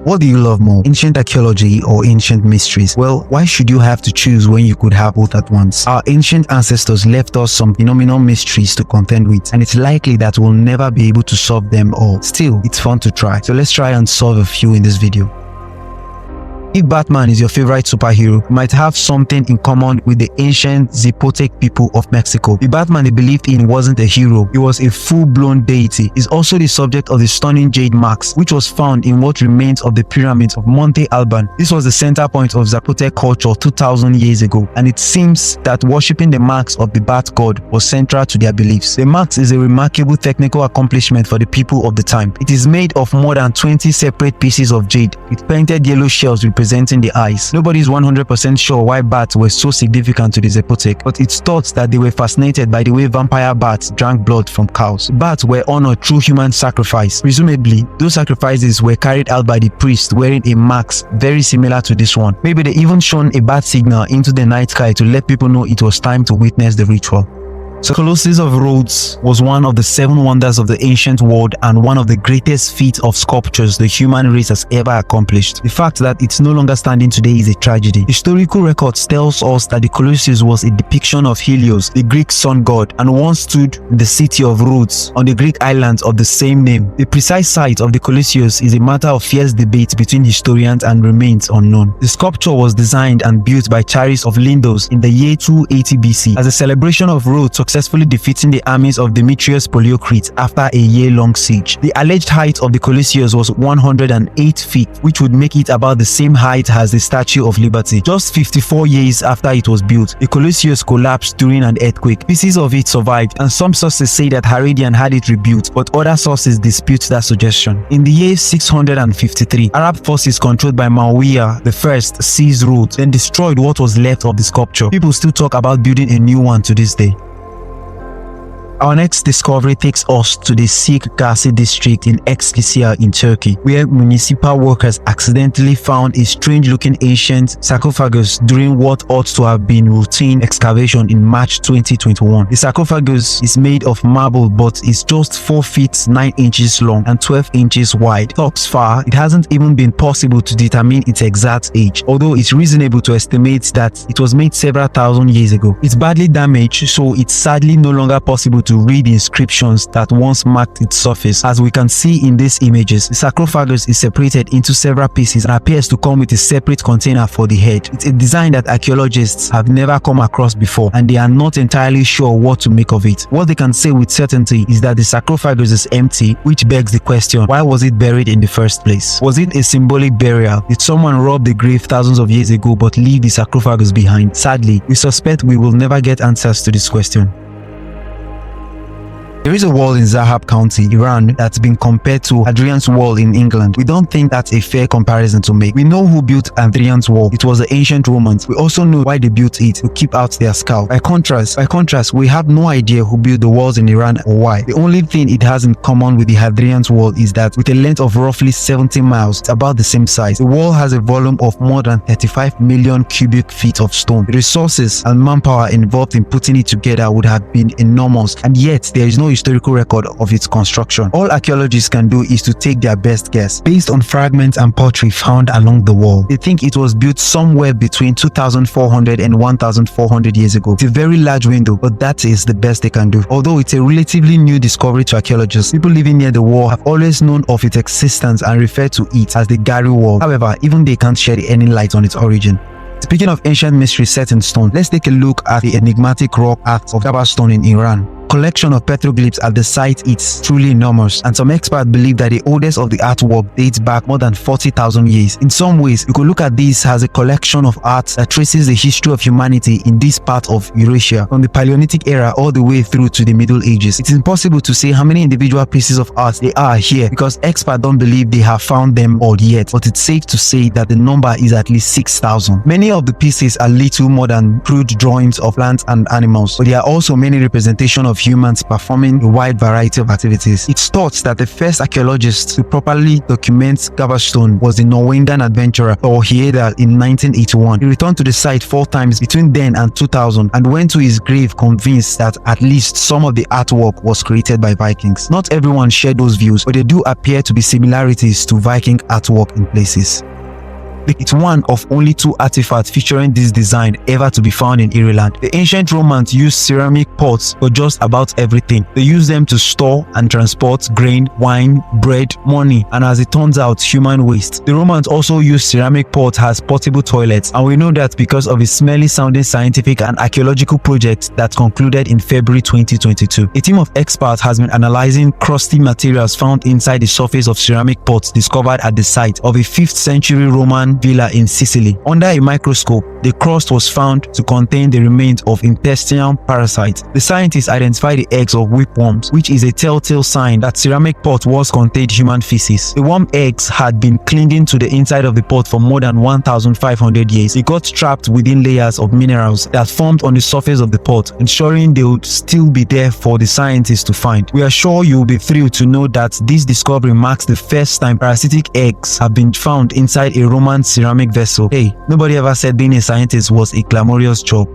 What do you love more, ancient archaeology or ancient mysteries? Well, why should you have to choose when you could have both at once? Our ancient ancestors left us some phenomenal mysteries to contend with, and it's likely that we'll never be able to solve them all. Still, it's fun to try, so let's try and solve a few in this video. If Batman is your favorite superhero, you might have something in common with the ancient Zapotec people of Mexico. The Batman they believed in wasn't a hero, he was a full-blown deity. He's also the subject of the stunning jade marks, which was found in what remains of the pyramids of Monte Alban. This was the center point of Zapotec culture 2,000 years ago, and it seems that worshipping the marks of the Bat god was central to their beliefs. The marks is a remarkable technical accomplishment for the people of the time. It is made of more than 20 separate pieces of jade, with painted yellow shells representing the eyes. Nobody is 100% sure why bats were so significant to the Zapotec, but it's thought that they were fascinated by the way vampire bats drank blood from cows. Bats were honored through human sacrifice. Presumably, those sacrifices were carried out by the priest wearing a mask very similar to this one. Maybe they even shone a bat signal into the night sky to let people know it was time to witness the ritual. So Colossus of Rhodes was one of the 7 wonders of the ancient world and one of the greatest feats of sculptures the human race has ever accomplished. The fact that it's no longer standing today is a tragedy. Historical records tells us that the Colossus was a depiction of Helios, the Greek sun god, and once stood in the city of Rhodes on the Greek island of the same name. The precise site of the Colossus is a matter of fierce debate between historians and remains unknown. The sculpture was designed and built by Charis of Lindos in the year 280 BC as a celebration of Rhodes successfully defeating the armies of Demetrius Poliorcetes after a year-long siege. The alleged height of the Colossus was 108 feet, which would make it about the same height as the Statue of Liberty. Just 54 years after it was built, the Colossus collapsed during an earthquake. Pieces of it survived, and some sources say that Hadrian had it rebuilt, but other sources dispute that suggestion. In the year 653, Arab forces controlled by Muawiyah I seized Rhodes, then destroyed what was left of the sculpture. People still talk about building a new one to this day. Our next discovery takes us to the Sikh-Gazi district in Exlysia in Turkey, where municipal workers accidentally found a strange-looking ancient sarcophagus during what ought to have been routine excavation in March 2021. The sarcophagus is made of marble but is just 4 feet 9 inches long and 12 inches wide. Thus far, it hasn't even been possible to determine its exact age, although it's reasonable to estimate that it was made several thousand years ago. It's badly damaged, so it's sadly no longer possible to read the inscriptions that once marked its surface. As we can see in these images, the sarcophagus is separated into several pieces and appears to come with a separate container for the head. It's a design that archaeologists have never come across before, and they are not entirely sure what to make of it. What they can say with certainty is that the sarcophagus is empty, which begs the question, why was it buried in the first place? Was it a symbolic burial? Did someone rob the grave thousands of years ago but leave the sarcophagus behind? Sadly, we suspect we will never get answers to this question. There is a wall in Zahab County, Iran, that's been compared to Hadrian's Wall in England. We don't think that's a fair comparison to make. We know who built Hadrian's Wall. It was the ancient Romans. We also know why they built it, to keep out their scalp. By contrast, we have no idea who built the walls in Iran or why. The only thing it has in common with the Hadrian's Wall is that with a length of roughly 70 miles, it's about the same size. The wall has a volume of more than 35 million cubic feet of stone. The resources and manpower involved in putting it together would have been enormous, and yet there is no historical record of its construction. All archaeologists can do is to take their best guess based on fragments and pottery found along the wall. They think it was built somewhere between 2,400 and 1,400 years ago. It's a very large window, but that is the best they can do. Although it's a relatively new discovery to archaeologists, people living near the wall have always known of its existence and refer to it as the Gari Wall. However, even they can't shed any light on its origin. Speaking of ancient mystery set in stone, let's take a look at the enigmatic rock art of Gaba stone in Iran. Collection of petroglyphs at the site is truly enormous, and some experts believe that the oldest of the artwork dates back more than 40,000 years. In some ways, you could look at this as a collection of art that traces the history of humanity in this part of Eurasia, from the Paleolithic era all the way through to the Middle Ages. It's impossible to say how many individual pieces of art there are here because experts don't believe they have found them all yet, but it's safe to say that the number is at least 6,000. Many of the pieces are little more than crude drawings of plants and animals, but there are also many representations of humans performing a wide variety of activities. It's thought that the first archaeologist to properly document Gavastone was the Norwegian adventurer Thor Heyerdahl in 1981. He returned to the site 4 times between then and 2000 and went to his grave convinced that at least some of the artwork was created by Vikings. Not everyone shared those views, but there do appear to be similarities to Viking artwork in places. It's one of only 2 artifacts featuring this design ever to be found in Ireland. The ancient Romans used ceramic pots for just about everything. They used them to store and transport grain, wine, bread, money, and as it turns out, human waste. The Romans also used ceramic pots as portable toilets, and we know that because of a smelly sounding scientific and archaeological project that concluded in February 2022. A team of experts has been analyzing crusty materials found inside the surface of ceramic pots discovered at the site of a 5th century Roman villa in Sicily. Under a microscope, the crust was found to contain the remains of intestinal parasites. The scientists identified the eggs of whipworms, which is a telltale sign that ceramic pot was contained human feces. The worm eggs had been clinging to the inside of the pot for more than 1,500 years. They got trapped within layers of minerals that formed on the surface of the pot, ensuring they would still be there for the scientists to find. We are sure you will be thrilled to know that this discovery marks the first time parasitic eggs have been found inside a Roman ceramic vessel. Hey, nobody ever said being a scientist was a glamorous job.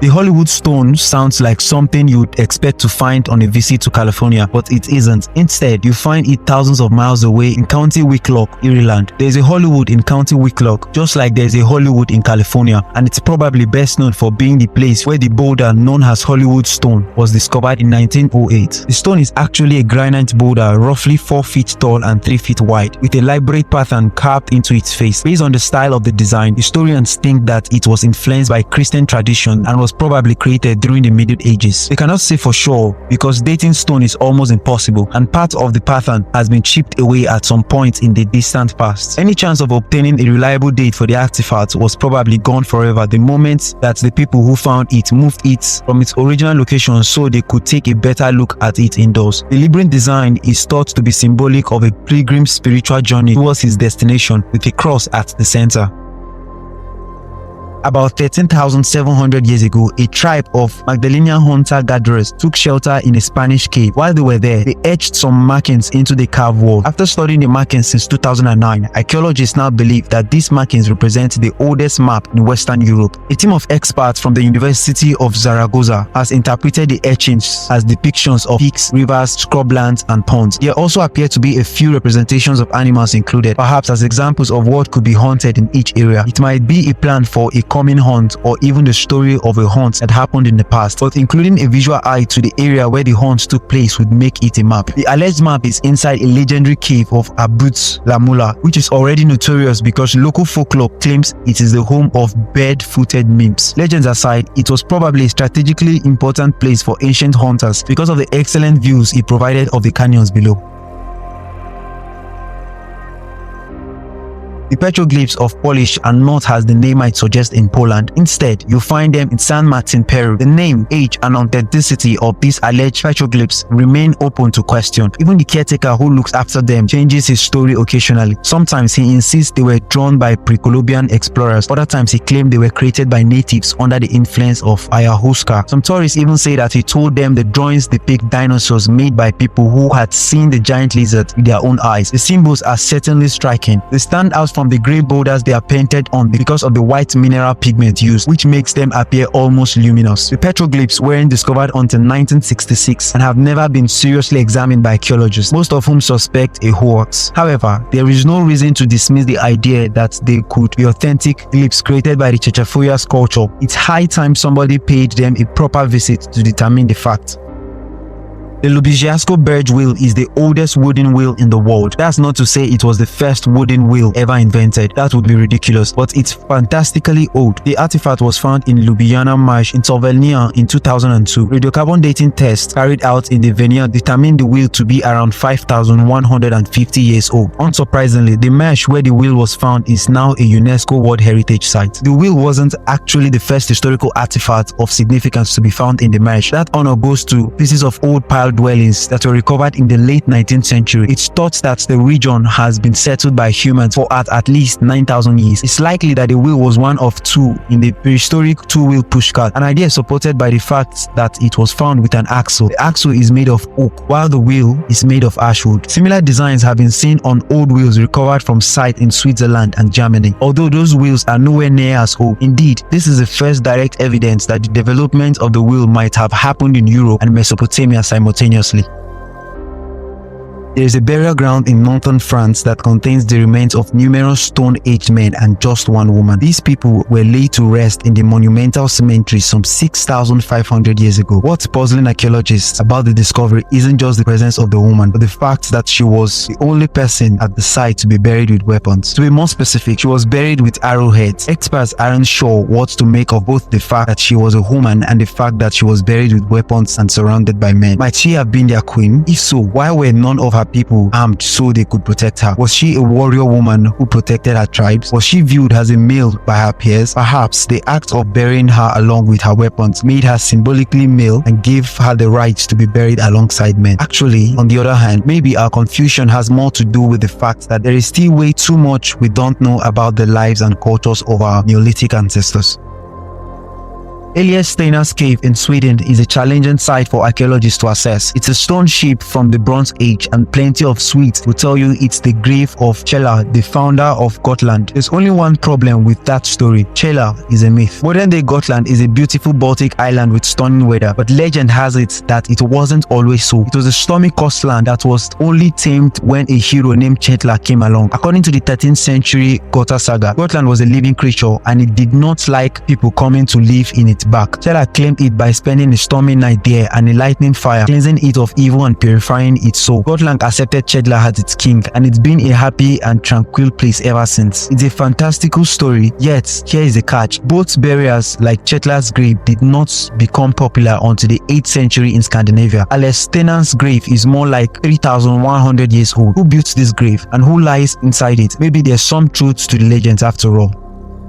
The Hollywood stone sounds like something you'd expect to find on a visit to California, but it isn't. Instead, you find it thousands of miles away in County Wicklow, Ireland. There's a Hollywood in County Wicklow, just like there's a Hollywood in California, and it's probably best known for being the place where the boulder known as Hollywood Stone was discovered in 1908. The stone is actually a granite boulder roughly 4 feet tall and 3 feet wide, with a elaborate pattern carved into its face. Based on the style of the design, historians think that it was influenced by Christian tradition and was probably created during the Middle Ages. We cannot say for sure because dating stone is almost impossible and part of the pattern has been chipped away at some point in the distant past. Any chance of obtaining a reliable date for the artifact was probably gone forever the moment that the people who found it moved it from its original location so they could take a better look at it indoors. The labyrinth design is thought to be symbolic of a pilgrim's spiritual journey towards his destination with a cross at the center. About 13,700 years ago, a tribe of Magdalenian hunter-gatherers took shelter in a Spanish cave. While they were there, they etched some markings into the cave wall. After studying the markings since 2009, archaeologists now believe that these markings represent the oldest map in Western Europe. A team of experts from the University of Zaragoza has interpreted the etchings as depictions of peaks, rivers, scrublands, and ponds. There also appear to be a few representations of animals included, perhaps as examples of what could be hunted in each area. It might be a plan for a coming hunt or even the story of a hunt that happened in the past, but including a visual eye to the area where the hunt took place would make it a map. The alleged map is inside a legendary cave of Abut La Mula, which is already notorious because local folklore claims it is the home of bird-footed nymphs. Legends aside, it was probably a strategically important place for ancient hunters because of the excellent views it provided of the canyons below. The petroglyphs of Polish are not as the name might suggest in Poland. Instead, you find them in San Martin, Peru. The name, age, and authenticity of these alleged petroglyphs remain open to question. Even the caretaker who looks after them changes his story occasionally. Sometimes he insists they were drawn by pre-Columbian explorers. Other times he claimed they were created by natives under the influence of ayahuasca. Some tourists even say that he told them the drawings depict dinosaurs made by people who had seen the giant lizard with their own eyes. The symbols are certainly striking. They stand out from the grey boulders they are painted on because of the white mineral pigment used, which makes them appear almost luminous. The petroglyphs weren't discovered until 1966 and have never been seriously examined by archaeologists, most of whom suspect a hoax. However, there is no reason to dismiss the idea that they could be authentic glyphs created by the Chachapoyas culture. It's high time somebody paid them a proper visit to determine the fact. The Lubushiasko birch wheel is the oldest wooden wheel in the world. That's not to say it was the first wooden wheel ever invented. That would be ridiculous, but it's fantastically old. The artifact was found in Ljubljana Marsh in Slovenia in 2002. Radiocarbon dating tests carried out in the vineyard determined the wheel to be around 5,150 years old. Unsurprisingly, the marsh where the wheel was found is now a UNESCO World Heritage Site. The wheel wasn't actually the first historical artifact of significance to be found in the marsh. That honor goes to pieces of old pile style dwellings that were recovered in the late 19th century, it's thought that the region has been settled by humans for at least 9,000 years. It's likely that the wheel was one of two in the prehistoric two-wheel pushcart, an idea supported by the fact that it was found with an axle. The axle is made of oak, while the wheel is made of ash wood. Similar designs have been seen on old wheels recovered from sites in Switzerland and Germany, although those wheels are nowhere near as old. Indeed, this is the first direct evidence that the development of the wheel might have happened in Europe and Mesopotamia simultaneously. There is a burial ground in northern France that contains the remains of numerous stone-aged men and just one woman. These people were laid to rest in the monumental cemetery some 6,500 years ago. What's puzzling archaeologists about the discovery isn't just the presence of the woman, but the fact that she was the only person at the site to be buried with weapons. To be more specific, she was buried with arrowheads. Experts aren't sure what to make of both the fact that she was a woman and the fact that she was buried with weapons and surrounded by men. Might she have been their queen? If so, why were none of her people armed so they could protect her? Was she a warrior woman who protected her tribes? Was she viewed as a male by her peers? Perhaps the act of burying her along with her weapons made her symbolically male and gave her the right to be buried alongside men. Actually, on the other hand, maybe our confusion has more to do with the fact that there is still way too much we don't know about the lives and cultures of our Neolithic ancestors. Elias Steiner's cave in Sweden is a challenging site for archaeologists to assess. It's a stone ship from the Bronze Age, and plenty of Swedes will tell you it's the grave of Kjell, the founder of Gotland. There's only one problem with that story. Kjell is a myth. Modern-day Gotland is a beautiful Baltic island with stunning weather, but legend has it that it wasn't always so. It was a stormy coastline that was only tamed when a hero named Kjell came along. According to the 13th century Gotha saga, Gotland was a living creature and it did not like people coming to live in its back. Kjell claimed it by spending a stormy night there and a lightning fire, cleansing it of evil and purifying its soul. Gotland accepted Kjell as its king, and it's been a happy and tranquil place ever since. It's a fantastical story, yet here is the catch. Both burials like Kjell's grave did not become popular until the 8th century in Scandinavia. Elias Steiner's grave is more like 3,100 years old. Who built this grave and who lies inside it? Maybe there's some truth to the legends after all.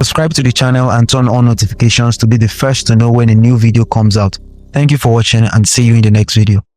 Subscribe to the channel and turn on notifications to be the first to know when a new video comes out. Thank you for watching and see you in the next video.